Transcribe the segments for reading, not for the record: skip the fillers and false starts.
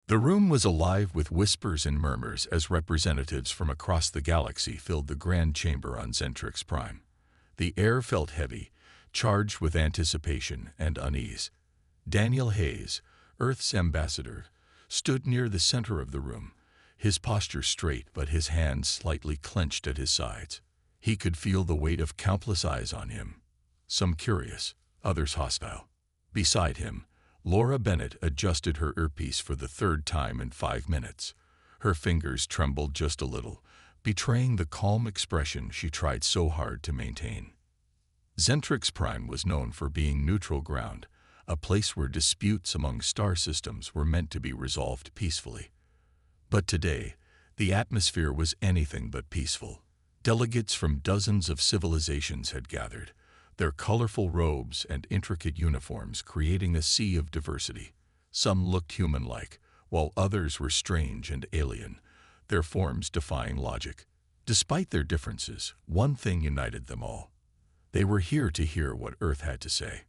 The room was alive with whispers and murmurs as representatives from across the galaxy filled the grand chamber on Zentrix Prime. The air felt heavy, charged with anticipation and unease. Daniel Hayes, Earth's ambassador, stood near the center of the room, his posture straight but his hands slightly clenched at his sides. He could feel the weight of countless eyes on him, some curious, others hostile. Beside him, Laura Bennett adjusted her earpiece for the third time in 5 minutes. Her fingers trembled just a little, betraying the calm expression she tried so hard to maintain. Zentrix Prime was known for being neutral ground, a place where disputes among star systems were meant to be resolved peacefully. But today, the atmosphere was anything but peaceful. Delegates from dozens of civilizations had gathered, their colorful robes and intricate uniforms creating a sea of diversity. Some looked human-like, while others were strange and alien, their forms defying logic. Despite their differences, one thing united them all. They were here to hear what Earth had to say.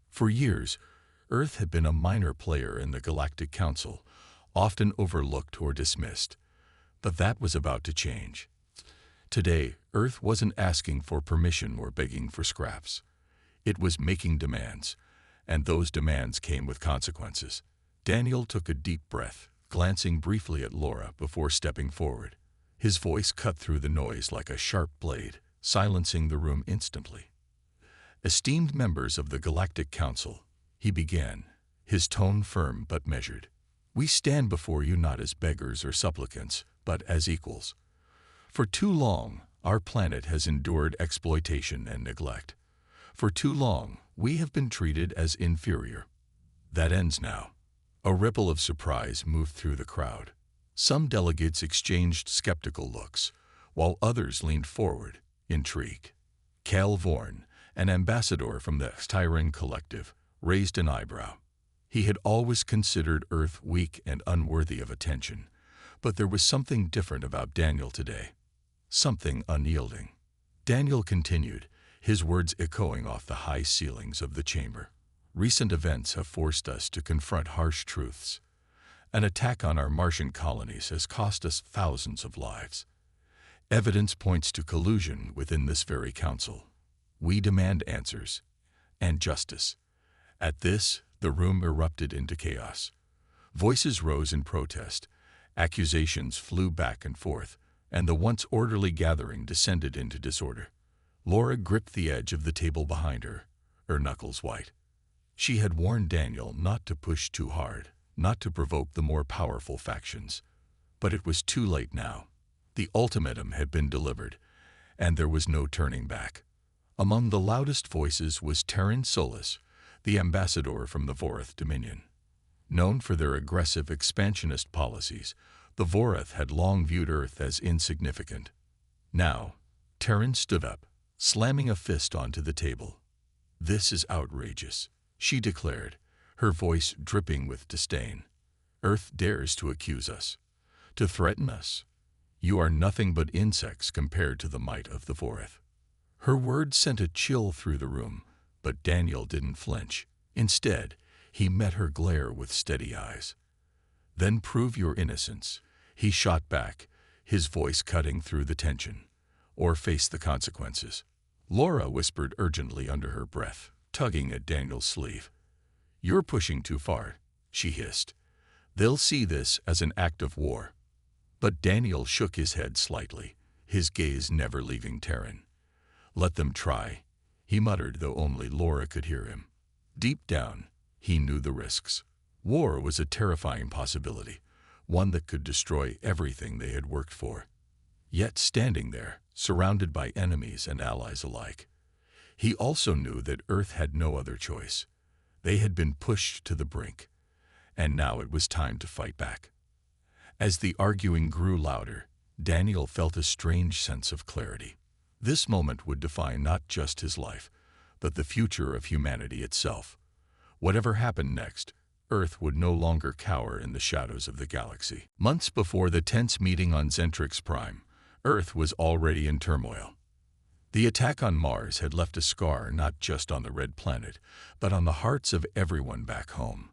For years, Earth had been a minor player in the Galactic Council, often overlooked or dismissed. But that was about to change. Today, Earth wasn't asking for permission or begging for scraps. It was making demands, and those demands came with consequences. Daniel took a deep breath, glancing briefly at Laura before stepping forward. His voice cut through the noise like a sharp blade, silencing the room instantly. "Esteemed members of the Galactic Council," he began, his tone firm but measured. "We stand before you not as beggars or supplicants, but as equals. For too long, our planet has endured exploitation and neglect. For too long, we have been treated as inferior. That ends now." A ripple of surprise moved through the crowd. Some delegates exchanged skeptical looks, while others leaned forward, intrigued. Cal Vorn, an ambassador from the Styron Collective, raised an eyebrow. He had always considered Earth weak and unworthy of attention, but there was something different about Daniel today. Something unyielding. Daniel continued, his words echoing off the high ceilings of the chamber. "Recent events have forced us to confront harsh truths. An attack on our Martian colonies has cost us thousands of lives. Evidence points to collusion within this very council. We demand answers and justice." At this, the room erupted into chaos. Voices rose in protest, accusations flew back and forth, and the once orderly gathering descended into disorder. Laura gripped the edge of the table behind her knuckles white. She had warned Daniel not to push too hard, not to provoke the more powerful factions. But it was too late now. The ultimatum had been delivered, and there was no turning back. Among the loudest voices was Terran Solis, the ambassador from the Vorath Dominion. Known for their aggressive expansionist policies, the Vorath had long viewed Earth as insignificant. Now, Terran stood up, slamming a fist onto the table. "This is outrageous," she declared, her voice dripping with disdain. "Earth dares to accuse us, to threaten us. You are nothing but insects compared to the might of the Vorath." Her words sent a chill through the room, but Daniel didn't flinch. Instead, he met her glare with steady eyes. "Then prove your innocence," he shot back, his voice cutting through the tension. "Or face the consequences." Laura whispered urgently under her breath, tugging at Daniel's sleeve. "You're pushing too far," she hissed. "They'll see this as an act of war." But Daniel shook his head slightly, his gaze never leaving Terran. "Let them try," he muttered, though only Laura could hear him. Deep down, he knew the risks. War was a terrifying possibility, one that could destroy everything they had worked for. Yet standing there, surrounded by enemies and allies alike, he also knew that Earth had no other choice. They had been pushed to the brink, and now it was time to fight back. As the arguing grew louder, Daniel felt a strange sense of clarity. This moment would define not just his life, but the future of humanity itself. Whatever happened next, Earth would no longer cower in the shadows of the galaxy. Months before the tense meeting on Zentrix Prime, Earth was already in turmoil. The attack on Mars had left a scar not just on the Red Planet, but on the hearts of everyone back home.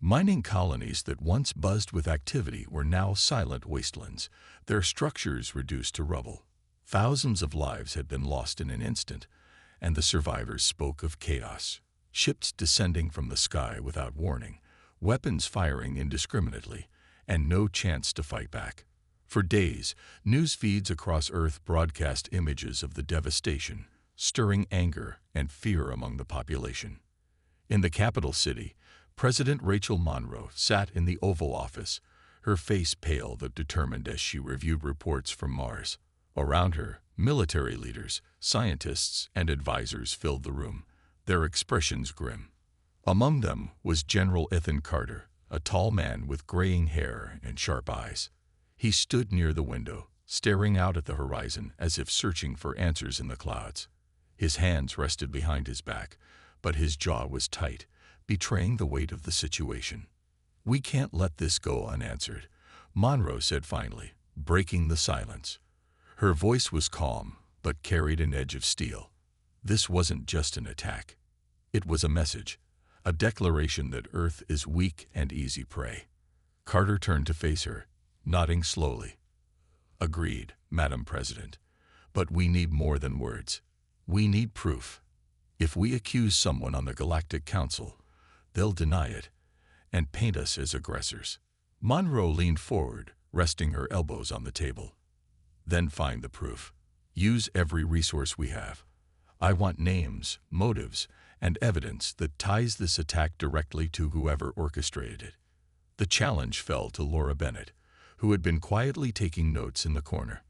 Mining colonies that once buzzed with activity were now silent wastelands, their structures reduced to rubble. Thousands of lives had been lost in an instant, and the survivors spoke of chaos. Ships descending from the sky without warning, weapons firing indiscriminately, and no chance to fight back. For days, news feeds across Earth broadcast images of the devastation, stirring anger and fear among the population. In the capital city, President Rachel Monroe sat in the Oval Office, her face pale but determined as she reviewed reports from Mars. Around her, military leaders, scientists, and advisors filled the room, their expressions grim. Among them was General Ethan Carter, a tall man with graying hair and sharp eyes. He stood near the window, staring out at the horizon as if searching for answers in the clouds. His hands rested behind his back, but his jaw was tight, betraying the weight of the situation. "We can't let this go unanswered," Monroe said finally, breaking the silence. Her voice was calm, but carried an edge of steel. This wasn't just an attack. It was a message, a declaration that Earth is weak and easy prey. Carter turned to face her, nodding slowly. "Agreed, Madam President. But we need more than words. We need proof. If we accuse someone on the Galactic Council, they'll deny it and paint us as aggressors." Monroe leaned forward, resting her elbows on the table. "Then find the proof. Use every resource we have. I want names, motives, and evidence that ties this attack directly to whoever orchestrated it." The challenge fell to Laura Bennett, who had been quietly taking notes in the corner.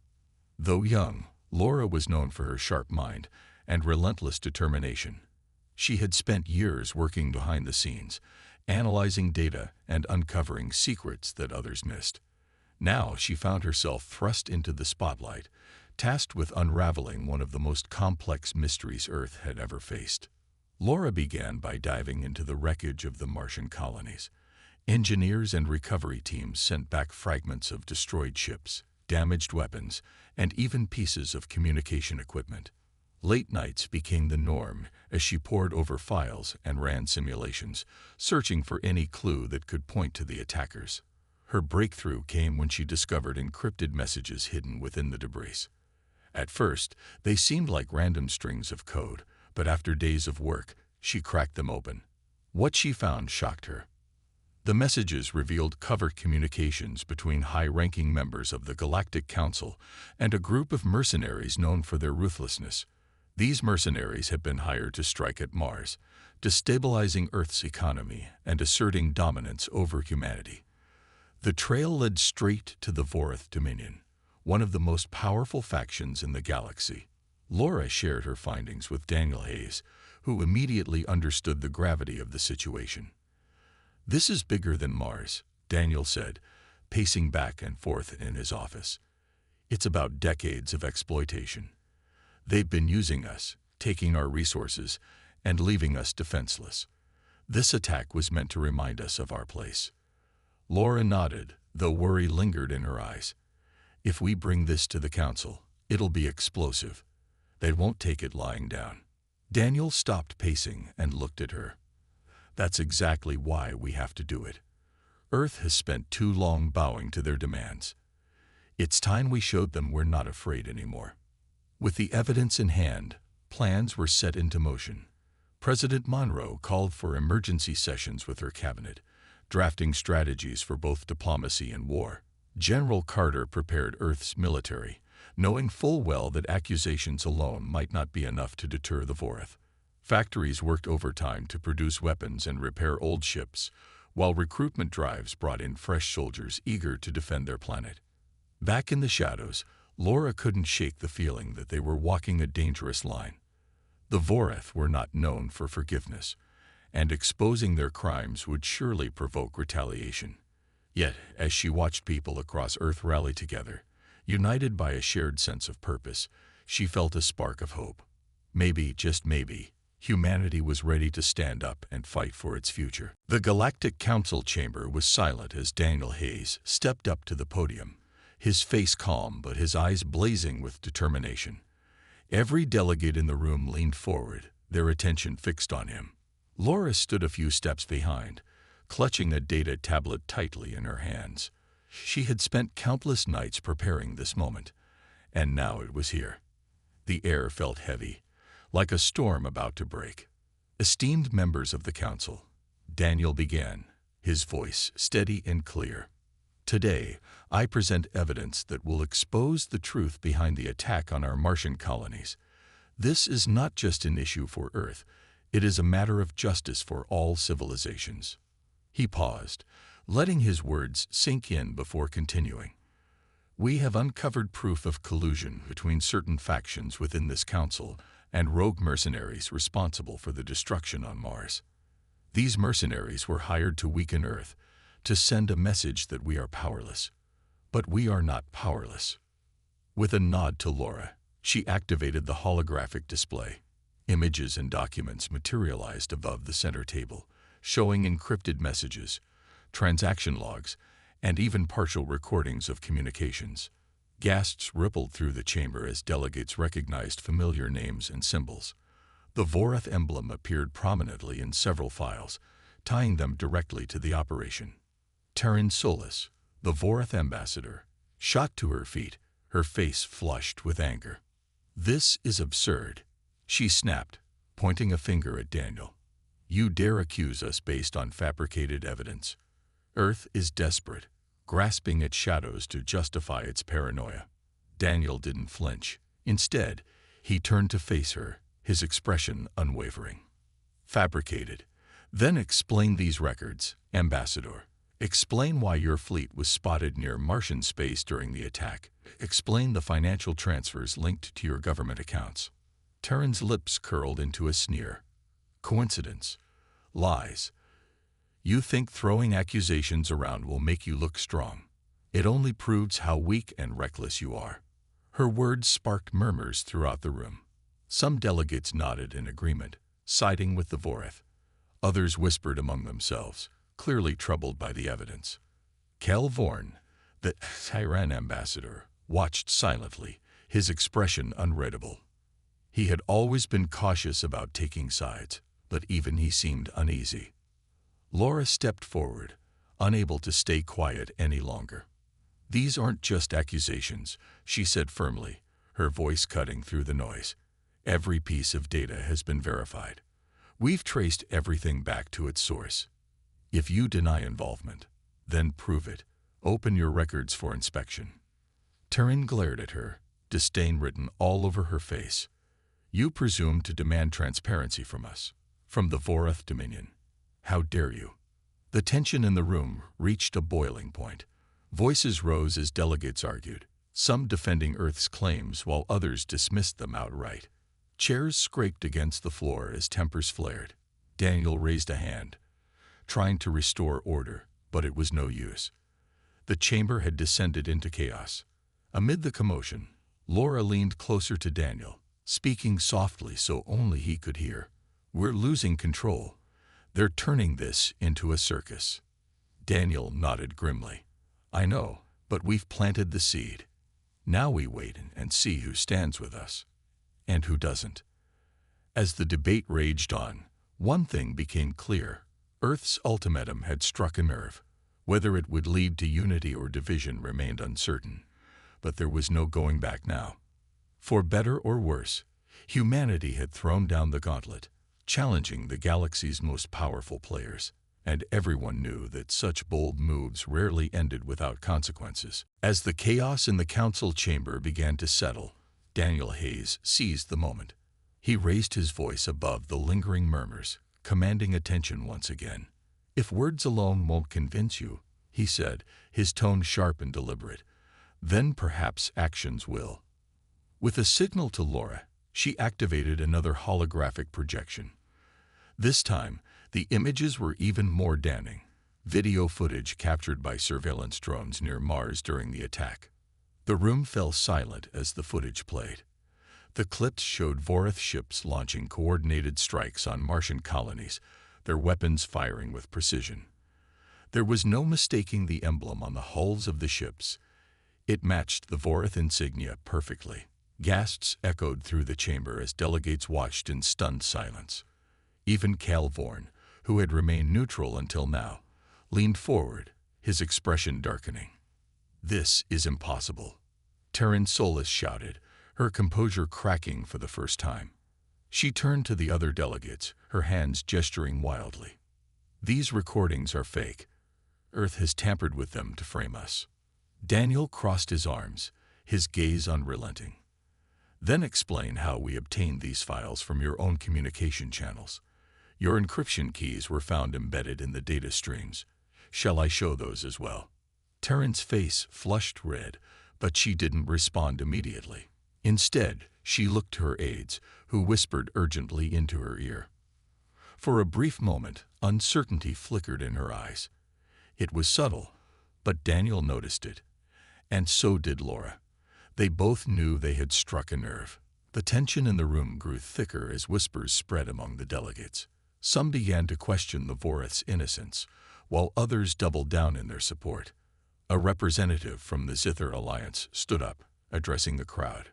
Though young, Laura was known for her sharp mind and relentless determination. She had spent years working behind the scenes, analyzing data and uncovering secrets that others missed. Now she found herself thrust into the spotlight, tasked with unraveling one of the most complex mysteries Earth had ever faced. Laura began by diving into the wreckage of the Martian colonies. Engineers and recovery teams sent back fragments of destroyed ships, damaged weapons, and even pieces of communication equipment. Late nights became the norm as she pored over files and ran simulations, searching for any clue that could point to the attackers. Her breakthrough came when she discovered encrypted messages hidden within the debris. At first, they seemed like random strings of code, but after days of work, she cracked them open. What she found shocked her. The messages revealed covert communications between high-ranking members of the Galactic Council and a group of mercenaries known for their ruthlessness. These mercenaries had been hired to strike at Mars, destabilizing Earth's economy and asserting dominance over humanity. The trail led straight to the Vorath Dominion, one of the most powerful factions in the galaxy. Laura shared her findings with Daniel Hayes, who immediately understood the gravity of the situation. "This is bigger than Mars," Daniel said, pacing back and forth in his office. "It's about decades of exploitation. They've been using us, taking our resources, and leaving us defenseless. This attack was meant to remind us of our place." Laura nodded, though worry lingered in her eyes. "If we bring this to the Council, it'll be explosive. They won't take it lying down." Daniel stopped pacing and looked at her. "That's exactly why we have to do it. Earth has spent too long bowing to their demands. It's time we showed them we're not afraid anymore." With the evidence in hand, plans were set into motion. President Monroe called for emergency sessions with her cabinet, drafting strategies for both diplomacy and war. General Carter prepared Earth's military, knowing full well that accusations alone might not be enough to deter the Vorath. Factories worked overtime to produce weapons and repair old ships, while recruitment drives brought in fresh soldiers eager to defend their planet. Back in the shadows, Laura couldn't shake the feeling that they were walking a dangerous line. The Vorath were not known for forgiveness, and exposing their crimes would surely provoke retaliation. Yet, as she watched people across Earth rally together, united by a shared sense of purpose, she felt a spark of hope. Maybe, just maybe, humanity was ready to stand up and fight for its future. The Galactic Council chamber was silent as Daniel Hayes stepped up to the podium, his face calm but his eyes blazing with determination. Every delegate in the room leaned forward, their attention fixed on him. Laura stood a few steps behind, clutching a data tablet tightly in her hands. She had spent countless nights preparing this moment, and now it was here. The air felt heavy, like a storm about to break. Esteemed members of the council, Daniel began, his voice steady and clear. Today, I present evidence that will expose the truth behind the attack on our Martian colonies. This is not just an issue for Earth, it is a matter of justice for all civilizations. He paused, letting his words sink in before continuing. We have uncovered proof of collusion between certain factions within this council and rogue mercenaries responsible for the destruction on Mars. These mercenaries were hired to weaken Earth, to send a message that we are powerless. But we are not powerless. With a nod to Laura, she activated the holographic display. Images and documents materialized above the center table, showing encrypted messages, transaction logs, and even partial recordings of communications. Gasps rippled through the chamber as delegates recognized familiar names and symbols. The Vorath emblem appeared prominently in several files, tying them directly to the operation. Terran Solis, the Vorath ambassador, shot to her feet, her face flushed with anger. "This is absurd," she snapped, pointing a finger at Daniel. "You dare accuse us based on fabricated evidence. Earth is desperate, grasping at shadows to justify its paranoia." Daniel didn't flinch. Instead, he turned to face her, his expression unwavering. "Fabricated. Then explain these records, Ambassador. Explain why your fleet was spotted near Martian space during the attack. Explain the financial transfers linked to your government accounts." Terran's lips curled into a sneer. "Coincidence. Lies. You think throwing accusations around will make you look strong. It only proves how weak and reckless you are." Her words sparked murmurs throughout the room. Some delegates nodded in agreement, siding with the Vorath. Others whispered among themselves, clearly troubled by the evidence. Cal Vorn, the Tyran ambassador, watched silently, his expression unreadable. He had always been cautious about taking sides, but even he seemed uneasy. Laura stepped forward, unable to stay quiet any longer. "These aren't just accusations," she said firmly, her voice cutting through the noise. "Every piece of data has been verified. We've traced everything back to its source. If you deny involvement, then prove it. Open your records for inspection." Terran glared at her, disdain written all over her face. "You presume to demand transparency from us, from the Vorath Dominion. How dare you?" The tension in the room reached a boiling point. Voices rose as delegates argued, some defending Earth's claims while others dismissed them outright. Chairs scraped against the floor as tempers flared. Daniel raised a hand, trying to restore order, but it was no use. The chamber had descended into chaos. Amid the commotion, Laura leaned closer to Daniel, speaking softly so only he could hear. "We're losing control. They're turning this into a circus." Daniel nodded grimly. "I know, but we've planted the seed. Now we wait and see who stands with us, and who doesn't." As the debate raged on, one thing became clear. Earth's ultimatum had struck a nerve. Whether it would lead to unity or division remained uncertain, but there was no going back now. For better or worse, humanity had thrown down the gauntlet, challenging the galaxy's most powerful players, and everyone knew that such bold moves rarely ended without consequences. As the chaos in the council chamber began to settle, Daniel Hayes seized the moment. He raised his voice above the lingering murmurs, commanding attention once again. "If words alone won't convince you," he said, his tone sharp and deliberate, "then perhaps actions will." With a signal to Laura, she activated another holographic projection. This time, the images were even more damning. Video footage captured by surveillance drones near Mars during the attack. The room fell silent as the footage played. The clips showed Vorath ships launching coordinated strikes on Martian colonies, their weapons firing with precision. There was no mistaking the emblem on the hulls of the ships. It matched the Vorath insignia perfectly. Gasps echoed through the chamber as delegates watched in stunned silence. Even Cal Vorn, who had remained neutral until now, leaned forward, his expression darkening. "This is impossible," Terran Solis shouted, her composure cracking for the first time. She turned to the other delegates, her hands gesturing wildly. "These recordings are fake. Earth has tampered with them to frame us." Daniel crossed his arms, his gaze unrelenting. "Then explain how we obtained these files from your own communication channels. Your encryption keys were found embedded in the data streams. Shall I show those as well?" Terran's face flushed red, but she didn't respond immediately. Instead, she looked to her aides, who whispered urgently into her ear. For a brief moment, uncertainty flickered in her eyes. It was subtle, but Daniel noticed it. And so did Laura. They both knew they had struck a nerve. The tension in the room grew thicker as whispers spread among the delegates. Some began to question the Vorith's innocence, while others doubled down in their support. A representative from the Zither Alliance stood up, addressing the crowd.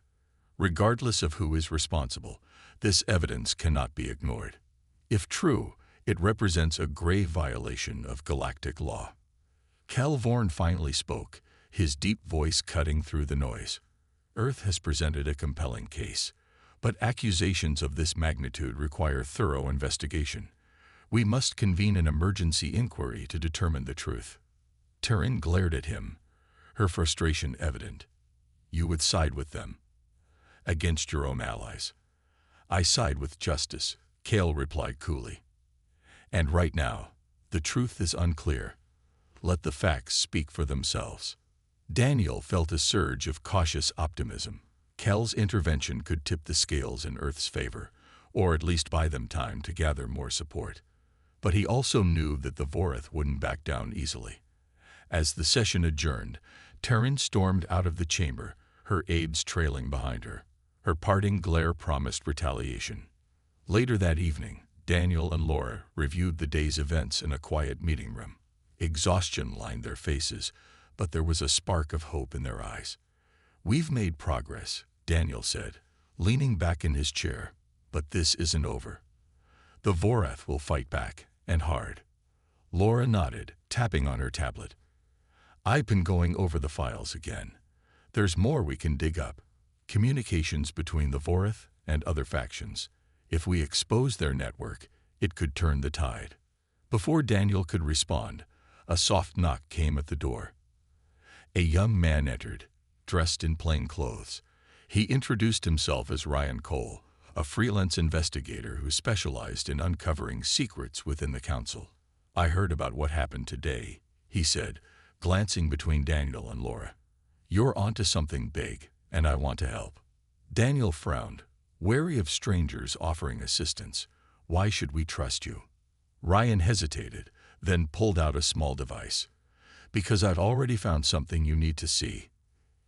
"Regardless of who is responsible, this evidence cannot be ignored. If true, it represents a grave violation of galactic law." Calvorn finally spoke, his deep voice cutting through the noise. "Earth has presented a compelling case, but accusations of this magnitude require thorough investigation. We must convene an emergency inquiry to determine the truth." Terran glared at him, her frustration evident. "You would side with them, against your own allies." "I side with justice," Kale replied coolly. "And right now, the truth is unclear. Let the facts speak for themselves." Daniel felt a surge of cautious optimism. Kel's intervention could tip the scales in Earth's favor, or at least buy them time to gather more support. But he also knew that the Vorith wouldn't back down easily. As the session adjourned, Terran stormed out of the chamber, her aides trailing behind her. Her parting glare promised retaliation. Later that evening, Daniel and Laura reviewed the day's events in a quiet meeting room. Exhaustion lined their faces, but there was a spark of hope in their eyes. "We've made progress," Daniel said, leaning back in his chair, "but this isn't over. The Vorith will fight back, and hard." Laura nodded, tapping on her tablet. "I've been going over the files again. There's more we can dig up. Communications between the Vorith and other factions. If we expose their network, it could turn the tide." Before Daniel could respond, a soft knock came at the door. A young man entered, dressed in plain clothes. He introduced himself as Ryan Cole, a freelance investigator who specialized in uncovering secrets within the Council. "I heard about what happened today," he said, glancing between Daniel and Laura. "You're onto something big, and I want to help." Daniel frowned, wary of strangers offering assistance. "Why should we trust you?" Ryan hesitated, then pulled out a small device. "Because I've already found something you need to see."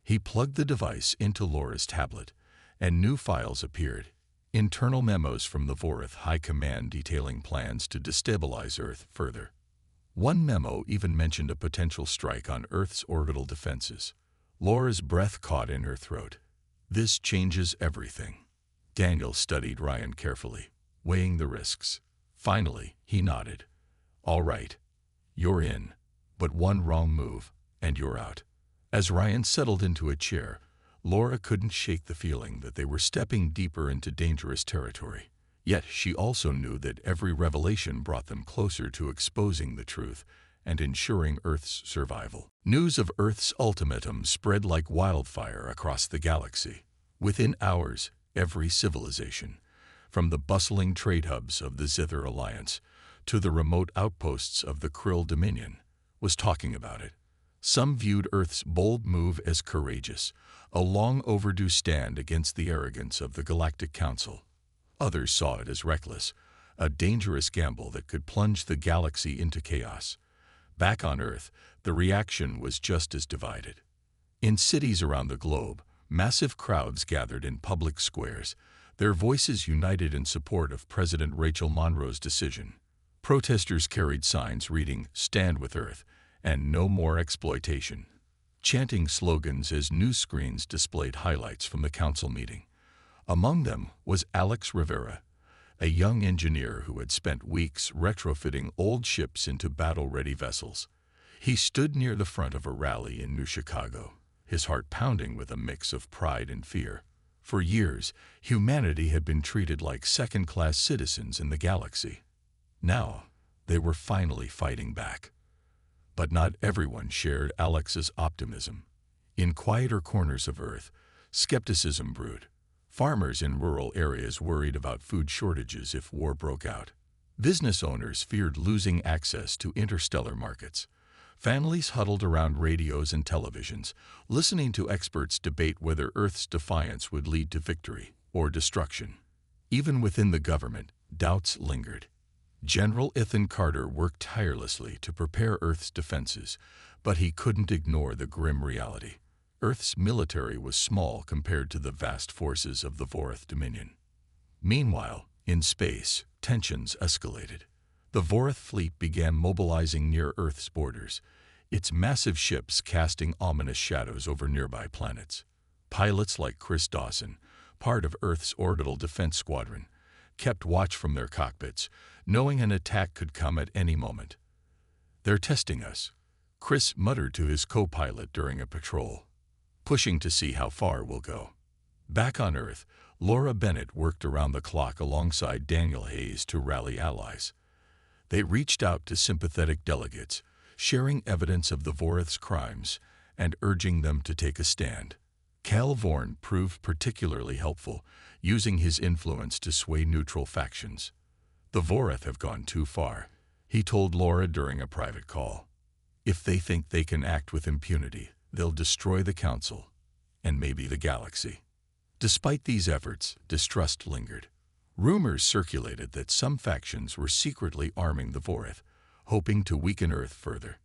He plugged the device into Laura's tablet, and new files appeared. Internal memos from the Vorith High Command detailing plans to destabilize Earth further. One memo even mentioned a potential strike on Earth's orbital defenses. Laura's breath caught in her throat. "This changes everything." Daniel studied Ryan carefully, weighing the risks. Finally, he nodded. "All right, you're in, but one wrong move, and you're out." As Ryan settled into a chair, Laura couldn't shake the feeling that they were stepping deeper into dangerous territory. Yet she also knew that every revelation brought them closer to exposing the truth and ensuring Earth's survival. News of Earth's ultimatum spread like wildfire across the galaxy. Within hours, every civilization, from the bustling trade hubs of the Zither Alliance to the remote outposts of the Krill Dominion, was talking about it. Some viewed Earth's bold move as courageous, a long overdue stand against the arrogance of the Galactic Council. Others saw it as reckless, a dangerous gamble that could plunge the galaxy into chaos. Back on Earth, the reaction was just as divided. In cities around the globe, massive crowds gathered in public squares, their voices united in support of President Rachel Monroe's decision. Protesters carried signs reading, "Stand with Earth," and "No more exploitation," chanting slogans as news screens displayed highlights from the council meeting. Among them was Alex Rivera, a young engineer who had spent weeks retrofitting old ships into battle-ready vessels. He stood near the front of a rally in New Chicago, his heart pounding with a mix of pride and fear. For years, humanity had been treated like second-class citizens in the galaxy. Now, they were finally fighting back. But not everyone shared Alex's optimism. In quieter corners of Earth, skepticism brewed. Farmers in rural areas worried about food shortages if war broke out. Business owners feared losing access to interstellar markets. Families huddled around radios and televisions, listening to experts debate whether Earth's defiance would lead to victory or destruction. Even within the government, doubts lingered. General Ethan Carter worked tirelessly to prepare Earth's defenses, but he couldn't ignore the grim reality. Earth's military was small compared to the vast forces of the Vorath Dominion. Meanwhile, in space, tensions escalated. The Vorath fleet began mobilizing near Earth's borders, its massive ships casting ominous shadows over nearby planets. Pilots like Chris Dawson, part of Earth's orbital defense squadron, kept watch from their cockpits, knowing an attack could come at any moment. "They're testing us," Chris muttered to his co-pilot during a patrol, pushing to see how far we'll go. Back on Earth, Laura Bennett worked around the clock alongside Daniel Hayes to rally allies. They reached out to sympathetic delegates, sharing evidence of the Vorath's crimes and urging them to take a stand. Cal Vorn proved particularly helpful, using his influence to sway neutral factions. "The Vorath have gone too far," he told Laura during a private call. "If they think they can act with impunity, they'll destroy the Council and maybe the galaxy." Despite these efforts, distrust lingered. Rumors circulated that some factions were secretly arming the Vorath, hoping to weaken Earth further.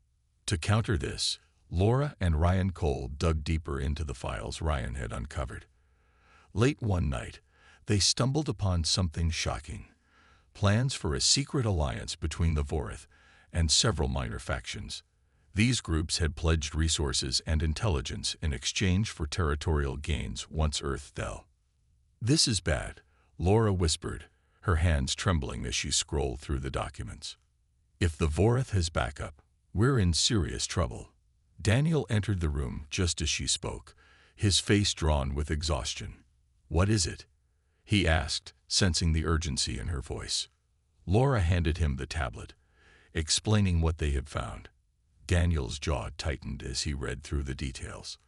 To counter this, Laura and Ryan Cole dug deeper into the files Ryan had uncovered. Late one night, they stumbled upon something shocking: plans for a secret alliance between the Vorath and several minor factions. These groups had pledged resources and intelligence in exchange for territorial gains once Earth fell. "This is bad," Laura whispered, her hands trembling as she scrolled through the documents. "If the Vorath has backup, we're in serious trouble." Daniel entered the room just as she spoke, his face drawn with exhaustion. "What is it?" he asked, sensing the urgency in her voice. Laura handed him the tablet, explaining what they had found. Daniel's jaw tightened as he read through the details.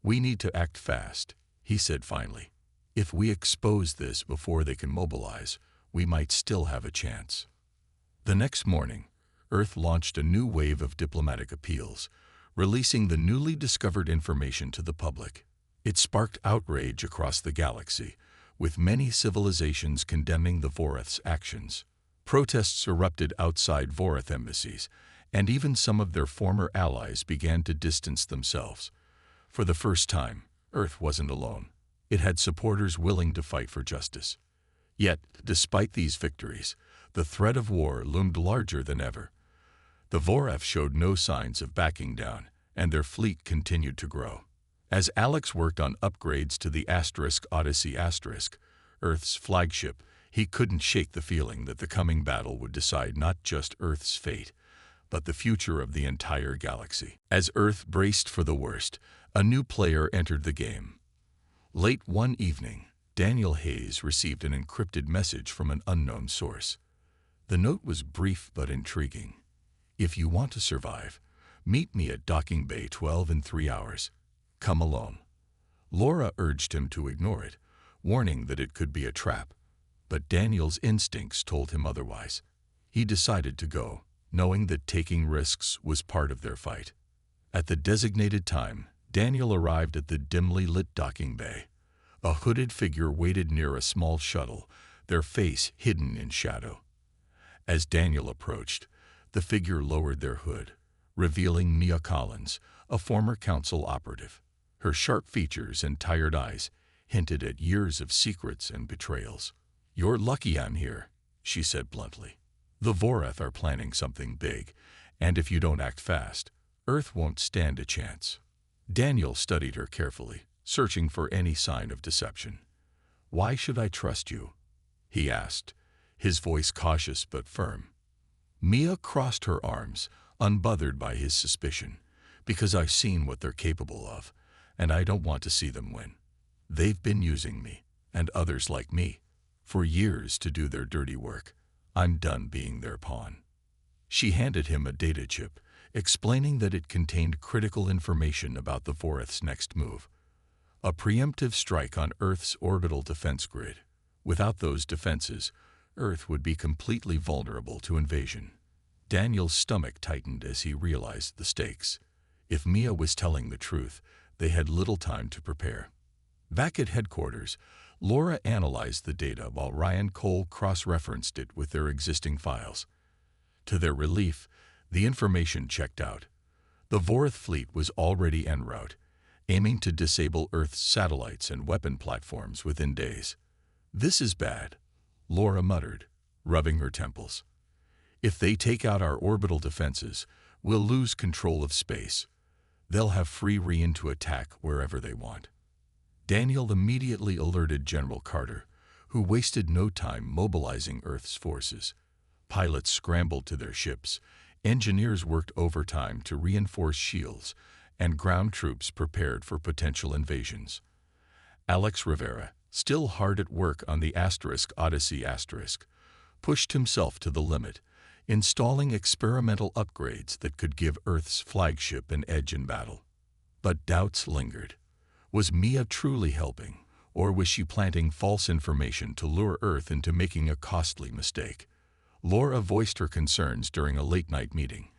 "We need to act fast," he said finally. "If we expose this before they can mobilize, we might still have a chance." The next morning, Earth launched a new wave of diplomatic appeals, releasing the newly discovered information to the public. It sparked outrage across the galaxy, with many civilizations condemning the Vorath's actions. Protests erupted outside Vorath embassies, and even some of their former allies began to distance themselves. For the first time, Earth wasn't alone. It had supporters willing to fight for justice. Yet, despite these victories, the threat of war loomed larger than ever. The Vorath showed no signs of backing down, and their fleet continued to grow. As Alex worked on upgrades to the Odyssey, Earth's flagship, he couldn't shake the feeling that the coming battle would decide not just Earth's fate, but the future of the entire galaxy. As Earth braced for the worst, a new player entered the game. Late one evening, Daniel Hayes received an encrypted message from an unknown source. The note was brief but intriguing. "If you want to survive, meet me at Docking Bay 12 in 3 hours. Come alone." Laura urged him to ignore it, warning that it could be a trap. But Daniel's instincts told him otherwise. He decided to go, knowing that taking risks was part of their fight. At the designated time, Daniel arrived at the dimly lit docking bay. A hooded figure waited near a small shuttle, their face hidden in shadow. As Daniel approached, the figure lowered their hood, revealing Mia Collins, a former council operative. Her sharp features and tired eyes hinted at years of secrets and betrayals. "You're lucky I'm here," she said bluntly. "The Vorath are planning something big, and if you don't act fast, Earth won't stand a chance." Daniel studied her carefully, searching for any sign of deception. "Why should I trust you?" he asked, his voice cautious but firm. Mia crossed her arms, unbothered by his suspicion, because I've seen what they're capable of, and I don't want to see them win. They've been using me, and others like me, for years to do their dirty work. I'm done being their pawn. She handed him a data chip, explaining that it contained critical information about the Voreth's next move. A preemptive strike on Earth's orbital defense grid. Without those defenses, Earth would be completely vulnerable to invasion. Daniel's stomach tightened as he realized the stakes. If Mia was telling the truth, they had little time to prepare. Back at headquarters, Laura analyzed the data while Ryan Cole cross-referenced it with their existing files. To their relief, the information checked out. The Voreth fleet was already en route, aiming to disable Earth's satellites and weapon platforms within days. "This is bad," Laura muttered, rubbing her temples. "If they take out our orbital defenses, we'll lose control of space. They'll have free rein to attack wherever they want." Daniel immediately alerted General Carter, who wasted no time mobilizing Earth's forces. Pilots scrambled to their ships, engineers worked overtime to reinforce shields, and ground troops prepared for potential invasions. Alex Rivera, still hard at work on the Odyssey *, pushed himself to the limit, installing experimental upgrades that could give Earth's flagship an edge in battle. But doubts lingered. Was Mia truly helping, or was she planting false information to lure Earth into making a costly mistake? Laura voiced her concerns during a late-night meeting.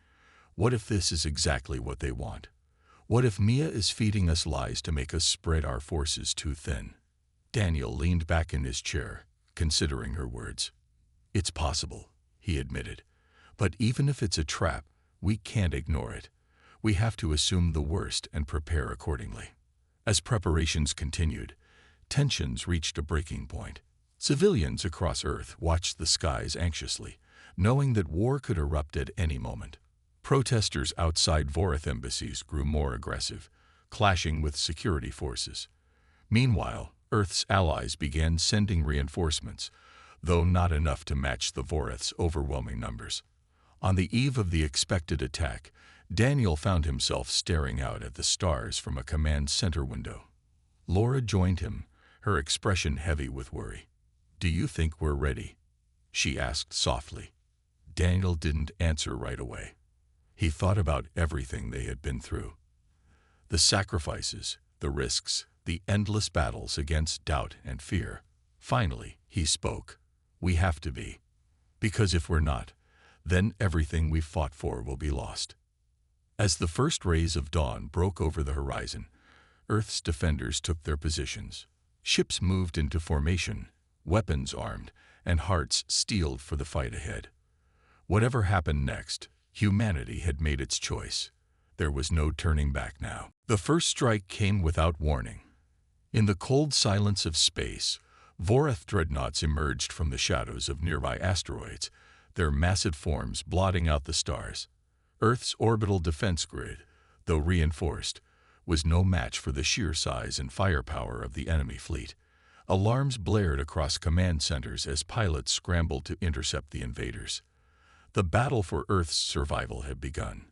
What if this is exactly what they want? What if Mia is feeding us lies to make us spread our forces too thin? Daniel leaned back in his chair, considering her words. "It's possible," he admitted. "But even if it's a trap, we can't ignore it. We have to assume the worst and prepare accordingly." As preparations continued, tensions reached a breaking point. Civilians across Earth watched the skies anxiously, knowing that war could erupt at any moment. Protesters outside Voreth embassies grew more aggressive, clashing with security forces. Meanwhile, Earth's allies began sending reinforcements, though not enough to match the Voreth's overwhelming numbers. On the eve of the expected attack, Daniel found himself staring out at the stars from a command center window. Laura joined him, her expression heavy with worry. "Do you think we're ready?" she asked softly. Daniel didn't answer right away. He thought about everything they had been through. The sacrifices, the risks, the endless battles against doubt and fear. Finally, he spoke. "We have to be. Because if we're not, then everything we've fought for will be lost." As the first rays of dawn broke over the horizon, Earth's defenders took their positions. Ships moved into formation, weapons armed, and hearts steeled for the fight ahead. Whatever happened next, humanity had made its choice. There was no turning back now. The first strike came without warning. In the cold silence of space, Voreth dreadnoughts emerged from the shadows of nearby asteroids, their massive forms blotting out the stars. Earth's orbital defense grid, though reinforced, was no match for the sheer size and firepower of the enemy fleet. Alarms blared across command centers as pilots scrambled to intercept the invaders. The battle for Earth's survival had begun.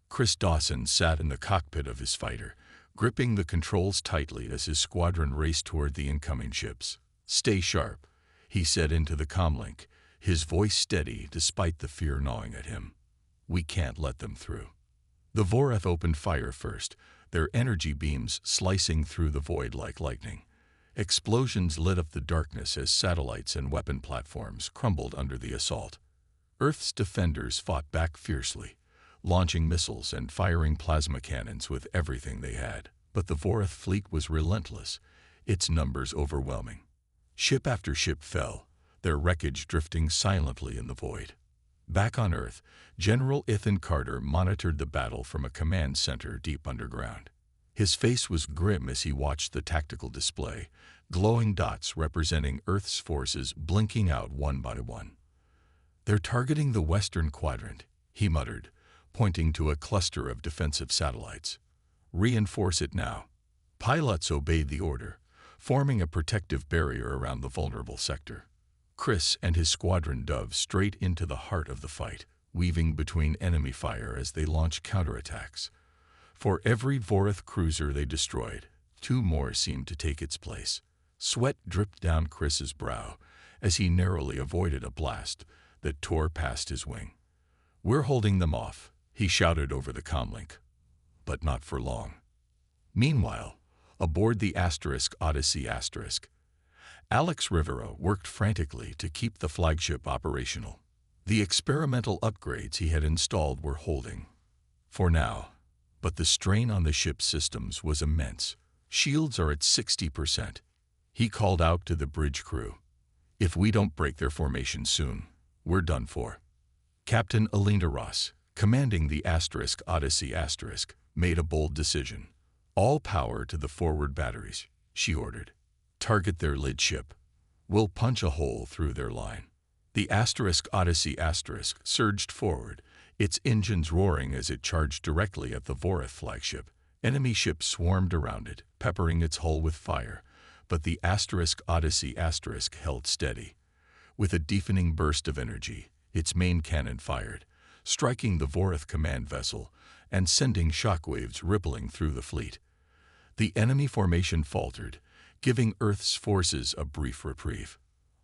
Chris Dawson sat in the cockpit of his fighter, gripping the controls tightly as his squadron raced toward the incoming ships. "Stay sharp," he said into the comlink, his voice steady despite the fear gnawing at him. "We can't let them through." The Voreth opened fire first, their energy beams slicing through the void like lightning. Explosions lit up the darkness as satellites and weapon platforms crumbled under the assault. Earth's defenders fought back fiercely, launching missiles and firing plasma cannons with everything they had. But the Voreth fleet was relentless, its numbers overwhelming. Ship after ship fell, their wreckage drifting silently in the void. Back on Earth, General Ethan Carter monitored the battle from a command center deep underground. His face was grim as he watched the tactical display, glowing dots representing Earth's forces blinking out one by one. "They're targeting the western quadrant," he muttered, pointing to a cluster of defensive satellites. "Reinforce it now." Pilots obeyed the order, forming a protective barrier around the vulnerable sector. Chris and his squadron dove straight into the heart of the fight, weaving between enemy fire as they launched counterattacks. For every Vorath cruiser they destroyed, two more seemed to take its place. Sweat dripped down Chris's brow as he narrowly avoided a blast that tore past his wing. "We're holding them off," he shouted over the comlink. But not for long. Meanwhile, aboard the Odyssey Alex Rivera worked frantically to keep the flagship operational. The experimental upgrades he had installed were holding, for now, but the strain on the ship's systems was immense. "Shields are at 60%. He called out to the bridge crew. "If we don't break their formation soon, we're done for." Captain Alina Ross, commanding the Odyssey made a bold decision. "All power to the forward batteries," she ordered. "Target their lead ship. We'll punch a hole through their line." The Odyssey surged forward, its engines roaring as it charged directly at the Vorath flagship. Enemy ships swarmed around it, peppering its hull with fire, but the Odyssey held steady. With a deafening burst of energy, its main cannon fired, striking the Vorath command vessel and sending shockwaves rippling through the fleet. The enemy formation faltered, giving Earth's forces a brief reprieve.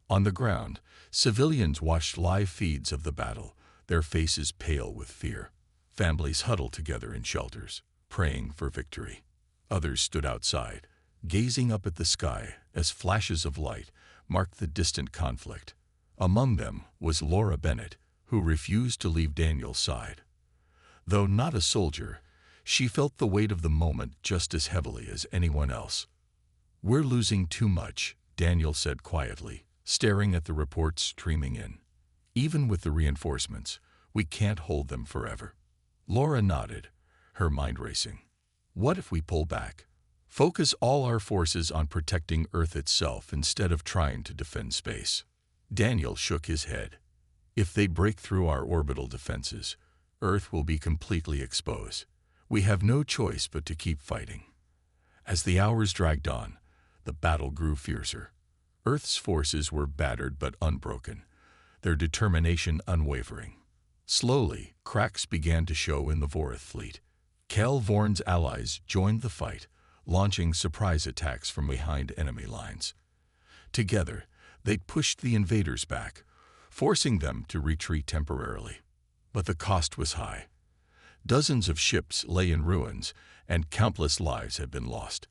On the ground, civilians watched live feeds of the battle, their faces pale with fear. Families huddled together in shelters, praying for victory. Others stood outside, gazing up at the sky as flashes of light marked the distant conflict. Among them was Laura Bennett, who refused to leave Daniel's side. Though not a soldier, she felt the weight of the moment just as heavily as anyone else. "We're losing too much," Daniel said quietly, staring at the reports streaming in. "Even with the reinforcements, we can't hold them forever." Laura nodded, her mind racing. "What if we pull back? Focus all our forces on protecting Earth itself instead of trying to defend space?" Daniel shook his head. "If they break through our orbital defenses, Earth will be completely exposed. We have no choice but to keep fighting." As the hours dragged on, the battle grew fiercer. Earth's forces were battered but unbroken, their determination unwavering. Slowly, cracks began to show in the Vorath fleet. Cal Vorn's allies joined the fight, launching surprise attacks from behind enemy lines. Together, they pushed the invaders back, forcing them to retreat temporarily. But the cost was high. Dozens of ships lay in ruins, and countless lives had been lost.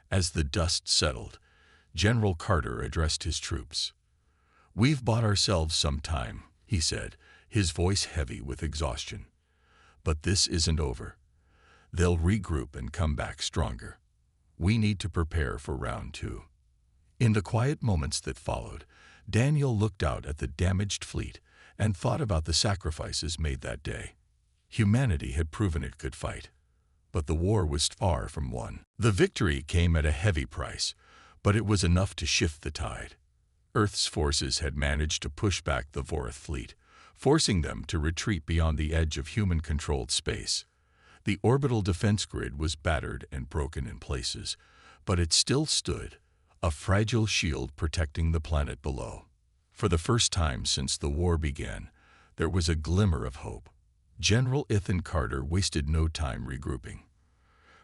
As the dust settled, General Carter addressed his troops. "We've bought ourselves some time," he said, his voice heavy with exhaustion. "But this isn't over. They'll regroup and come back stronger. We need to prepare for round 2. In the quiet moments that followed, Daniel looked out at the damaged fleet and thought about the sacrifices made that day. Humanity had proven it could fight, but the war was far from won. The victory came at a heavy price, but it was enough to shift the tide. Earth's forces had managed to push back the Vorath fleet, forcing them to retreat beyond the edge of human-controlled space. The orbital defense grid was battered and broken in places, but it still stood, a fragile shield protecting the planet below. For the first time since the war began, there was a glimmer of hope. General Ethan Carter wasted no time regrouping.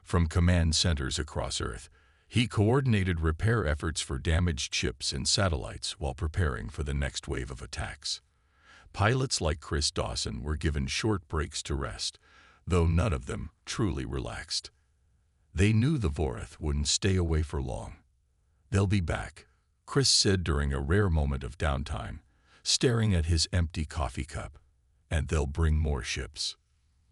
From command centers across Earth, he coordinated repair efforts for damaged ships and satellites while preparing for the next wave of attacks. Pilots like Chris Dawson were given short breaks to rest, though none of them truly relaxed. They knew the Vorath wouldn't stay away for long. "They'll be back," Chris said during a rare moment of downtime, staring at his empty coffee cup. "And they'll bring more ships."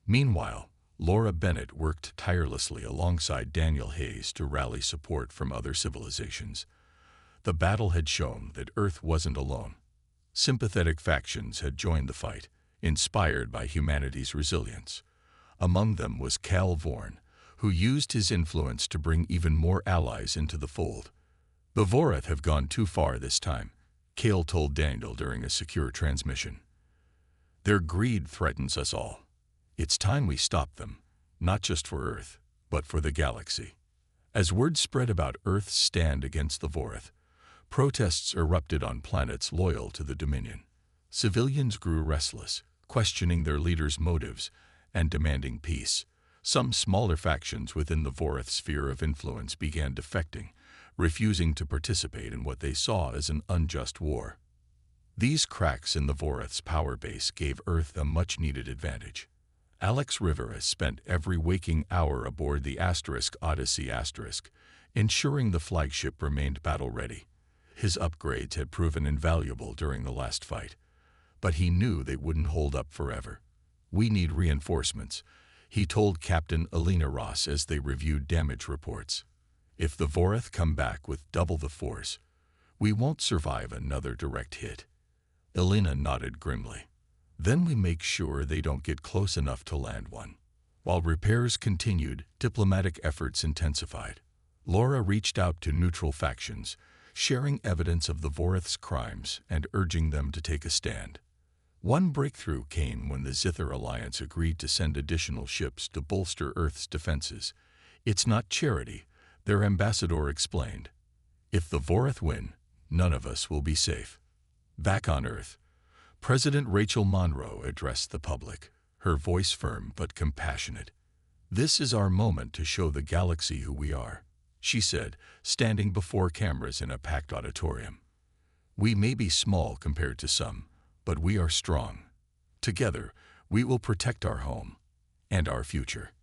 Meanwhile, Laura Bennett worked tirelessly alongside Daniel Hayes to rally support from other civilizations. The battle had shown that Earth wasn't alone. Sympathetic factions had joined the fight, inspired by humanity's resilience. Among them was Cal Vorn, who used his influence to bring even more allies into the fold. "The Vorath have gone too far this time," Cal told Daniel during a secure transmission. "Their greed threatens us all. It's time we stop them, not just for Earth, but for the galaxy." As word spread about Earth's stand against the Vorath, Protests erupted on planets loyal to the Dominion. Civilians grew restless, questioning their leaders' motives and demanding peace. Some smaller factions within the Vorath sphere of influence began defecting, refusing to participate in what they saw as an unjust war. These cracks in the Vorath's power base gave Earth a much-needed advantage. Alex Rivera spent every waking hour aboard the Odyssey ensuring the flagship remained battle-ready. His upgrades had proven invaluable during the last fight, but he knew they wouldn't hold up forever. "We need reinforcements," he told Captain Alina Ross as they reviewed damage reports. "If the Vorath come back with double the force, we won't survive another direct hit." Alina nodded grimly. "Then we make sure they don't get close enough to land one." While repairs continued, diplomatic efforts intensified. Laura reached out to neutral factions, sharing evidence of the Vorath's crimes and urging them to take a stand. One breakthrough came when the Zither Alliance agreed to send additional ships to bolster Earth's defenses. "It's not charity," their ambassador explained. "If the Vorath win, none of us will be safe." Back on Earth, President Rachel Monroe addressed the public, her voice firm but compassionate. "This is our moment to show the galaxy who we are," she said, standing before cameras in a packed auditorium. "We may be small compared to some, but we are strong. Together, we will protect our home and our future."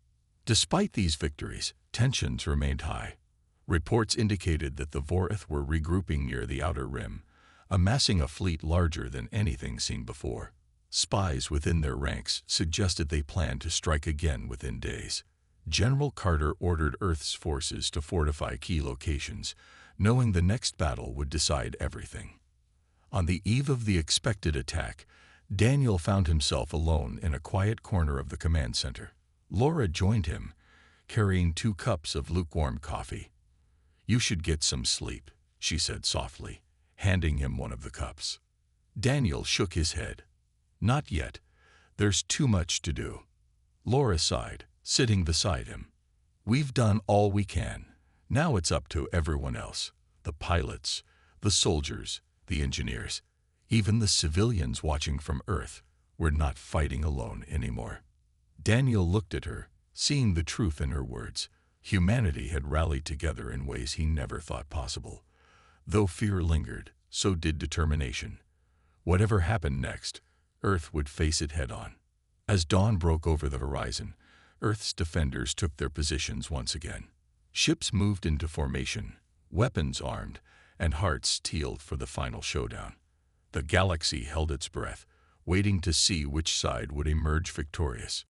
Despite these victories, tensions remained high. Reports indicated that the Vorath were regrouping near the Outer Rim, amassing a fleet larger than anything seen before. Spies within their ranks suggested they planned to strike again within days. General Carter ordered Earth's forces to fortify key locations, knowing the next battle would decide everything. On the eve of the expected attack, Daniel found himself alone in a quiet corner of the command center. Laura joined him, carrying 2 cups of lukewarm coffee. "You should get some sleep," she said softly, handing him one of the cups. Daniel shook his head. "Not yet. There's too much to do." Laura sighed, sitting beside him. "We've done all we can. Now it's up to everyone else. The pilots, the soldiers, the engineers, even the civilians watching from Earth. We're not fighting alone anymore." Daniel looked at her, seeing the truth in her words. Humanity had rallied together in ways he never thought possible. Though fear lingered, so did determination. Whatever happened next, Earth would face it head-on. As dawn broke over the horizon, Earth's defenders took their positions once again. Ships moved into formation, weapons armed, and hearts steeled for the final showdown. The galaxy held its breath, waiting to see which side would emerge victorious.